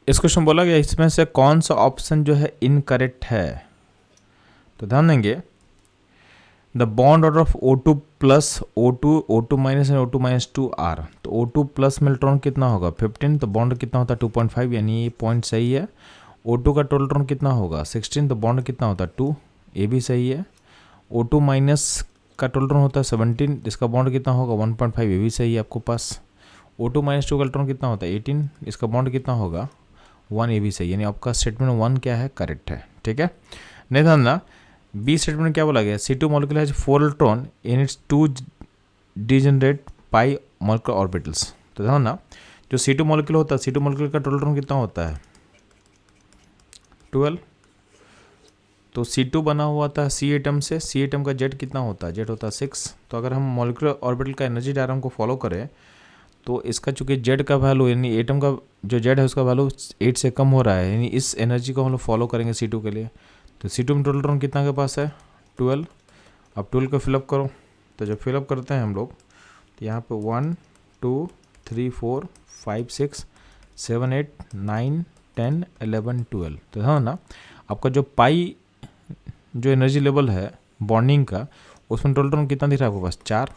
इस क्वेश्चन बोला गया इसमें से कौन सा ऑप्शन जो है इनकरेक्ट है, तो ध्यान देंगे the bond order of O2 plus O2 O2 minus and O2 minus 2 R, तो O2 प्लस में इलेक्ट्रॉन कितना होगा 15, तो बॉन्ड कितना होता है 2.5, यानी ये पॉइंट सही है। O2 का टोटल इलेक्ट्रॉन कितना होगा 16, तो बॉन्ड कितना होता है 2, ये भी सही है। O2 माइनस का टोटल इलेक्ट्रॉन होता है 17, जिसका बॉन्ड कितना होगा 1.5, ये भी सही है आपको पास। O2 माइनस 2 का इलेक्ट्रॉन कितना होता है 18, इसका बॉन्ड कितना होगा 1, ये भी सही, यानी आपका स्टेटमेंट 1 क्या है करेक्ट है। ठीक है, नहीं ध्यान, बी स्टेटमेंट में क्या बोला गया C2 molecule has 4 electron in its 2 degenerate pi molecular orbitals, तो ध्यान ना जो C2 मॉलिक्यूल होता है C2 मॉलिक्यूल का टोटल इलेक्ट्रॉन कितना होता है 12, तो C2 बना हुआ था C एटम से, C एटम का जेड कितना होता है जेड होता है 6, तो अगर हम मॉलिक्यूलर ऑर्बिटल का एनर्जी डायग्राम को फॉलो करें तो इसका चूंकि जेड का वैल्यू यानी एटम का जो जेड है उसका वैल्यू 8 से कम हो रहा है, यानी इस एनर्जी को हम लोग फॉलो करेंगे C2 के लिए। तो C2 में टोटल इलेक्ट्रॉन कितना के पास है 12, अब 12 को फिलअप करो, तो जब फिलअप करते हैं हम लोग तो यहाँ पे 1 2 3 4 5 6 7 8 9 10 11 12, तो हाँ ना आपका जो पाई जो एनर्जी लेवल है बॉन्डिंग का उसमें टोटल इलेक्ट्रॉन कितना दिख रहा है आपके पास 4,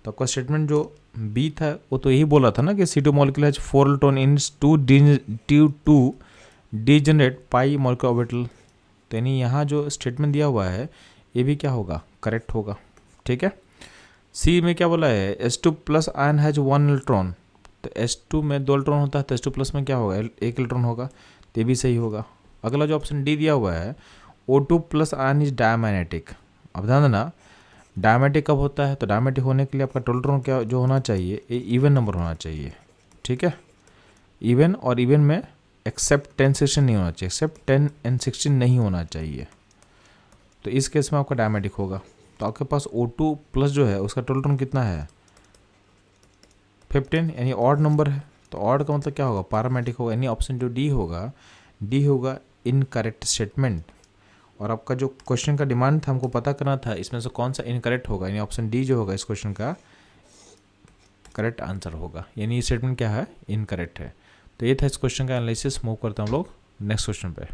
तो आपका स्टेटमेंट जो बी था वो तो यही बोला था ना कि C2 molecule has 4 electron in 2 degenerate pi molecular orbital, तो यानी यहाँ जो स्टेटमेंट दिया हुआ है ये भी क्या होगा करेक्ट होगा। ठीक है, सी में क्या बोला है H2 plus ion has 1 electron, तो H2 में 2 इलेक्ट्रॉन होता है तो H2 प्लस में क्या होगा 1 इलेक्ट्रॉन होगा, तो ये भी सही होगा। अगला जो ऑप्शन डी दिया हुआ है O2 plus ion is diamagnetic, अब ध्यान देना डायमैग्नेटिक कब होता है, तो डायमैग्नेटिक होने के लिए आपका टोटल इलेक्ट्रॉन क्या जो होना चाहिए ये इवन नंबर होना चाहिए। ठीक है, इवन, और इवन में एक्सेप्ट 10 16 नहीं होना चाहिए, एक्सेप्ट 10 एंड 16 नहीं होना चाहिए, तो इस केस में आपका डायमैग्नेटिक होगा। तो आपके पास O2 प्लस जो है उसका टोटल इलेक्ट्रॉन कितना है 15, यानी ऑड नंबर है, तो ऑड का मतलब क्या होगा पैरामेट्रिक होगा, यानी ऑप्शन जो डी होगा इनकरेक्ट स्टेटमेंट। और आपका जो क्वेश्चन का डिमांड था हमको पता करना था इसमें से कौन सा इनकरेक्ट होगा, यानी ऑप्शन डी जो होगा इस क्वेश्चन का करेक्ट आंसर होगा, यानी ये स्टेटमेंट क्या है इनकरेक्ट है। तो ये था इस क्वेश्चन का एनालिसिस। मूव करते हैं हम लोग नेक्स्ट क्वेश्चन पे।